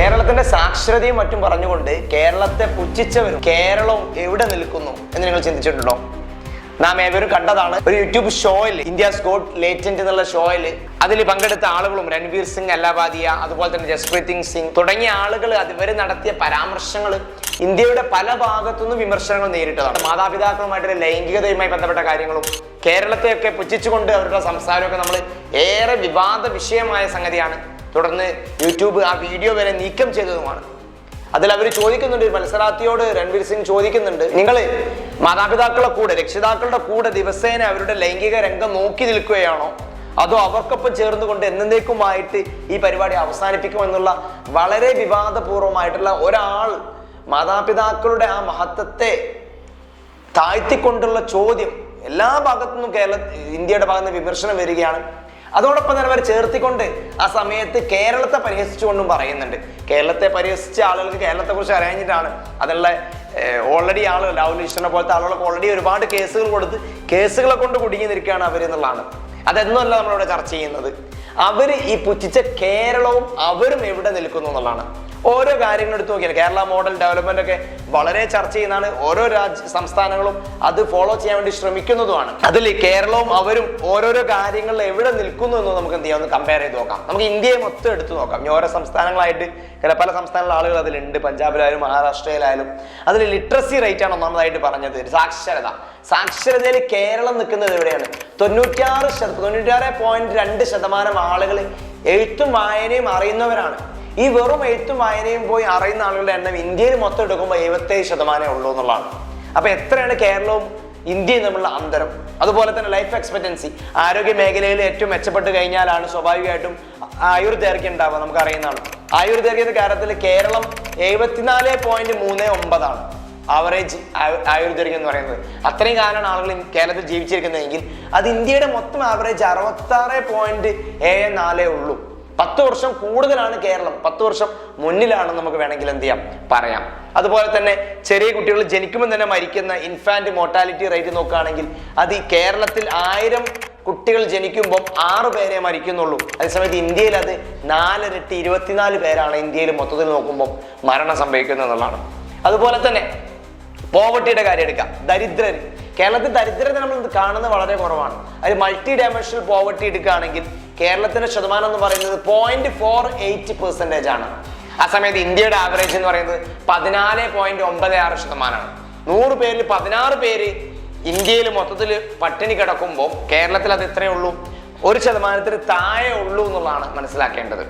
കേരളത്തിന്റെ സാക്ഷരതയും മറ്റും പറഞ്ഞുകൊണ്ട് കേരളത്തെ പുച്ഛിച്ചവരും കേരളവും എവിടെ നിൽക്കുന്നു എന്ന് നിങ്ങൾ ചിന്തിച്ചിട്ടുണ്ടോ? നാം ഏവരും കണ്ടതാണ് ഒരു യൂട്യൂബ് ഷോയിൽ, ഇന്ത്യസ് ഗോട്ട് ലേറ്റന്റ് എന്നുള്ള ഷോയിൽ അതിൽ പങ്കെടുത്ത ആളുകളും രൺവീർ സിംഗ് അല്ലാബാദിയ, അതുപോലെ തന്നെ ജസ്പ്രീത് സിംഗ് തുടങ്ങിയ ആളുകൾ അതുവരെ നടത്തിയ പരാമർശങ്ങൾ ഇന്ത്യയുടെ പല ഭാഗത്തുനിന്നും വിമർശനങ്ങൾ നേരിട്ടതാണ്. മാതാപിതാക്കളുമായിട്ടുള്ള ലൈംഗികതയുമായി ബന്ധപ്പെട്ട കാര്യങ്ങളും കേരളത്തെയൊക്കെ പുച്ഛിച്ചുകൊണ്ട് അവരുടെ സംസാരമൊക്കെ നമ്മൾ ഏറെ വിവാദ വിഷയമായ സംഗതിയാണ്. തുടർന്ന് യൂട്യൂബ് ആ വീഡിയോ വരെ നീക്കം ചെയ്തതുമാണ്. അതിൽ അവർ ചോദിക്കുന്നുണ്ട്, ഒരു മത്സരാർത്ഥിയോട് രൺവീർ സിംഗ് ചോദിക്കുന്നുണ്ട്, നിങ്ങൾ മാതാപിതാക്കളുടെ കൂടെ, രക്ഷിതാക്കളുടെ കൂടെ ദിവസേന അവരുടെ ലൈംഗിക രംഗം നോക്കി നിൽക്കുകയാണോ, അതോ അവർക്കൊപ്പം ചേർന്നുകൊണ്ട് എന്നേക്കുമായിട്ട് ഈ പരിപാടി അവസാനിപ്പിക്കുമെന്നുള്ള വളരെ വിവാദപൂർവമായിട്ടുള്ള ഒരാൾ മാതാപിതാക്കളുടെ ആ മഹത്വത്തെ താഴ്ത്തിക്കൊണ്ടുള്ള ചോദ്യം എല്ലാ ഭാഗത്തു നിന്നും ഇന്ത്യയുടെ ഭാഗത്ത് നിന്ന് വിമർശനം വരികയാണ്. അതോടൊപ്പം തന്നെ അവർ ചേർത്തിക്കൊണ്ട് ആ സമയത്ത് കേരളത്തെ പരിഹസിച്ചുകൊണ്ടും പറയുന്നുണ്ട്. കേരളത്തെ പരിഹസിച്ച ആളുകൾക്ക് കേരളത്തെ കുറിച്ച് അറിയാഞ്ഞിട്ടാണ്. അതിനുള്ള ഓൾറെഡി ആളുകൾ രാഹുൽ ഈശ്വരനെ പോലത്തെ ആളുകൾക്ക് ഓൾറെഡി ഒരുപാട് കേസുകൾ കൊടുത്ത് കേസുകളെ കൊണ്ട് കുടുങ്ങി നിൽക്കുകയാണ് അവർ എന്നുള്ളതാണ്. അതൊന്നുമല്ല നമ്മളിവിടെ ചർച്ച ചെയ്യുന്നത്. അവർ ഈ പുച്ഛിച്ച കേരളവും അവരും എവിടെ നിൽക്കുന്നു എന്നുള്ളതാണ്. ഓരോ കാര്യങ്ങൾ എടുത്തു നോക്കിയാൽ കേരള മോഡൽ ഡെവലപ്മെന്റ് ഒക്കെ വളരെ ചർച്ച ചെയ്യുന്നതാണ്. ഓരോ സംസ്ഥാനങ്ങളും അത് ഫോളോ ചെയ്യാൻ വേണ്ടി ശ്രമിക്കുന്നതുമാണ്. അതിൽ കേരളവും അവരും ഓരോരോ കാര്യങ്ങളിൽ എവിടെ നിൽക്കുന്നു എന്ന് നമുക്ക് എന്ത് ചെയ്യാം, ഒന്ന് കമ്പയർ ചെയ്ത് നോക്കാം. നമുക്ക് ഇന്ത്യയെ മൊത്തം എടുത്തു നോക്കാം. ഓരോ സംസ്ഥാനങ്ങളായിട്ട് പല സംസ്ഥാനങ്ങളിലെ ആളുകൾ അതിലുണ്ട്. പഞ്ചാബിലായാലും മഹാരാഷ്ട്രയിലായാലും അതിൽ ലിറ്ററസി റേറ്റ് ആണ് ഒന്നാമതായിട്ട് പറഞ്ഞത്. സാക്ഷരതയിൽ കേരളം നിൽക്കുന്നത് എവിടെയാണ്? 96.2% ആളുകൾ എഴുത്തും വായനയും അറിയുന്നവരാണ്. ഈ വെറും എഴുത്തും വായനയും പോയി അറിയുന്ന ആളുകളുടെ എണ്ണം ഇന്ത്യയിൽ മൊത്തം എടുക്കുമ്പോൾ 77% ഉള്ളൂ എന്നുള്ളതാണ്. അപ്പൊ എത്രയാണ് കേരളവും ഇന്ത്യയും തമ്മിലുള്ള അന്തരം? അതുപോലെ തന്നെ ലൈഫ് എക്സ്പെക്ടൻസി, ആരോഗ്യ മേഖലയിൽ ഏറ്റവും മെച്ചപ്പെട്ട് കഴിഞ്ഞാലാണ് സ്വാഭാവികമായിട്ടും ആയുർദൈർഘ്യം ഉണ്ടാവുക. നമുക്ക് അറിയുന്നതാണ്. ആയുർദൈർഘ്യത്തിന്റെ കാര്യത്തിൽ കേരളം 74.39 ആവറേജ് ആയുർദൈർഘ്യം എന്ന് പറയുന്നത്. അത്രയും കാലമാണ് ആളുകൾ കേരളത്തിൽ ജീവിച്ചിരിക്കുന്നതെങ്കിൽ അത് ഇന്ത്യയുടെ മൊത്തം ആവറേജ് 66.74 ഉള്ളൂ. 10 വർഷം കൂടുതലാണ് കേരളം. 10 വർഷം മുന്നിലാണെന്ന് നമുക്ക് വേണമെങ്കിൽ എന്ത് ചെയ്യാം, പറയാം. അതുപോലെ തന്നെ ചെറിയ കുട്ടികൾ ജനിക്കുമ്പോൾ തന്നെ മരിക്കുന്ന ഇൻഫാന്റ് മോർട്ടാലിറ്റി റേറ്റ് നോക്കുകയാണെങ്കിൽ അത് ഈ കേരളത്തിൽ 1000 കുട്ടികൾ ജനിക്കുമ്പോൾ 6 പേരെ മരിക്കുന്നുള്ളൂ. അതേസമയത്ത് ഇന്ത്യയിൽ അത് 4 ഇരട്ടി 24 പേരാണ് ഇന്ത്യയിൽ മൊത്തത്തിൽ നോക്കുമ്പോൾ മരണം സംഭവിക്കുന്നത് എന്നുള്ളതാണ്. അതുപോലെ തന്നെ പോവർട്ടിയുടെ കാര്യം എടുക്കാം. ദരിദ്രർ, കേരളത്തിൽ ദരിദ്രത നമ്മൾ കാണുന്നത് വളരെ കുറവാണ്. അത് മൾട്ടി ഡയമെൻഷണൽ പോവർട്ടി എടുക്കുകയാണെങ്കിൽ കേരളത്തിന്റെ ശതമാനം എന്ന് പറയുന്നത് 0.48% ആണ്. ആ സമയത്ത് ഇന്ത്യയുടെ ആവറേജ് എന്ന് പറയുന്നത് 14.96%. 100 പേരിൽ 16 പേര് ഇന്ത്യയിൽ മൊത്തത്തിൽ പട്ടിണി കിടക്കുമ്പോൾ കേരളത്തിൽ അത് എത്രയേ ഉള്ളൂ? 1% താഴെ ഉള്ളൂ എന്നുള്ളതാണ് മനസ്സിലാക്കേണ്ടത്.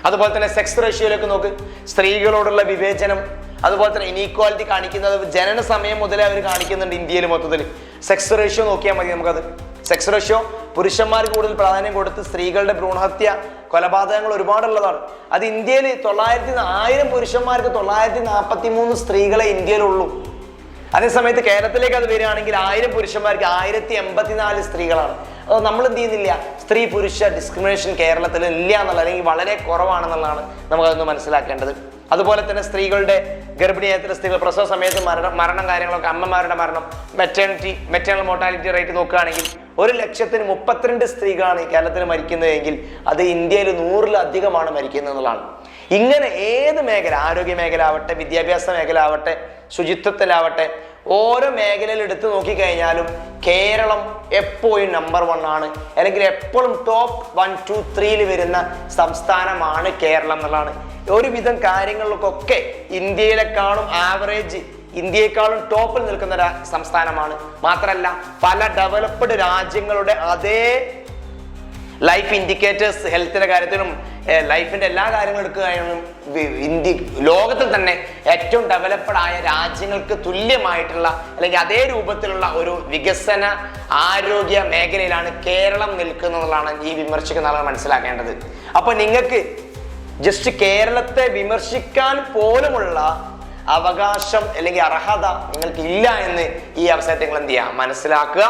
അതുപോലെ തന്നെ സെക്സ് റേഷ്യോയിലേക്ക് നോക്ക്. സ്ത്രീകളോടുള്ള വിവേചനം, അതുപോലെ തന്നെ ഇനീക്വാലിറ്റി കാണിക്കുന്നത് ജനന സമയം മുതലേ അവർ കാണിക്കുന്നുണ്ട് ഇന്ത്യയിൽ മൊത്തത്തിൽ. സെക്സ് റേഷ്യോ നോക്കിയാൽ മതി നമുക്കത്. സെക്സ് റേഷ്യോ പുരുഷന്മാർക്ക് കൂടുതൽ പ്രാധാന്യം കൊടുത്ത് സ്ത്രീകളുടെ ഭ്രൂണഹത്യ, കൊലപാതകങ്ങൾ ഒരുപാടുള്ളതാണ്. അത് ഇന്ത്യയിൽ 1000 പുരുഷന്മാർക്ക് 943 സ്ത്രീകളെ ഇന്ത്യയിലുള്ളൂ. അതേസമയത്ത് കേരളത്തിലേക്ക് അത് വരികയാണെങ്കിൽ 1000 പുരുഷന്മാർക്ക് 1084 സ്ത്രീകളാണ്. അത് നമ്മൾ എന്ത് ചെയ്യുന്നില്ല, സ്ത്രീ പുരുഷ ഡിസ്ക്രിമിനേഷൻ കേരളത്തിൽ ഇല്ല എന്നുള്ള, അല്ലെങ്കിൽ വളരെ കുറവാണെന്നുള്ളതാണ് നമുക്കതൊന്ന് മനസ്സിലാക്കേണ്ടത്. അതുപോലെ തന്നെ സ്ത്രീകളുടെ ഗർഭിണിയായിട്ടുള്ള സ്ത്രീകൾ പ്രസവ സമയത്ത് മരണം കാര്യങ്ങളൊക്കെ, അമ്മമാരുടെ മരണം, മെറ്റേണൽ മോർട്ടാലിറ്റി റേറ്റ് നോക്കുകയാണെങ്കിൽ 1,32 സ്ത്രീകളാണ് കേരളത്തിൽ മരിക്കുന്നതെങ്കിൽ അത് ഇന്ത്യയിൽ 100-ലധികമാണ് മരിക്കുന്നത് എന്നുള്ളതാണ്. ഇങ്ങനെ ഏത് മേഖല, ആരോഗ്യ മേഖല ആവട്ടെ, വിദ്യാഭ്യാസ മേഖല ആവട്ടെ, ശുചിത്വത്തിലാവട്ടെ, ഓരോ മേഖലയിൽ എടുത്തു നോക്കിക്കഴിഞ്ഞാലും കേരളം എപ്പോഴും നമ്പർ 1 ആണ്, അല്ലെങ്കിൽ എപ്പോഴും ടോപ്പ് 1, 2, 3 വരുന്ന സംസ്ഥാനമാണ് കേരളം എന്നുള്ളതാണ്. ഒരുവിധം കാര്യങ്ങൾക്കൊക്കെ ഇന്ത്യയിലെക്കാളും ആവറേജ്, ഇന്ത്യയെക്കാളും ടോപ്പിൽ നിൽക്കുന്ന സംസ്ഥാനമാണ്. മാത്രമല്ല പല ഡെവലപ്ഡ് രാജ്യങ്ങളുടെ അതേ ലൈഫ് ഇൻഡിക്കേറ്റേഴ്സ്, ഹെൽത്തിന്റെ കാര്യത്തിലും ലൈഫിന്റെ എല്ലാ കാര്യങ്ങളും എടുക്കുകയാണെങ്കിലും ഇന്ത്യ ലോകത്തിൽ തന്നെ ഏറ്റവും ഡെവലപ്ഡ് ആയ രാജ്യങ്ങൾക്ക് തുല്യമായിട്ടുള്ള, അല്ലെങ്കിൽ അതേ രൂപത്തിലുള്ള ഒരു വികസന ആരോഗ്യ മേഖലയിലാണ് കേരളം നിൽക്കുന്നതാണ് ഈ വിമർശിക്കുന്ന ആളുകൾ മനസ്സിലാക്കേണ്ടത്. അപ്പൊ നിങ്ങൾക്ക് ജസ്റ്റ് കേരളത്തെ വിമർശിക്കാൻ പോലുമുള്ള അവകാശം അല്ലെങ്കിൽ അർഹത നിങ്ങൾക്ക് ഇല്ല എന്ന് ഈ അവസരത്തിൽ നിങ്ങൾ എന്ത് ചെയ്യുക, മനസ്സിലാക്കുക.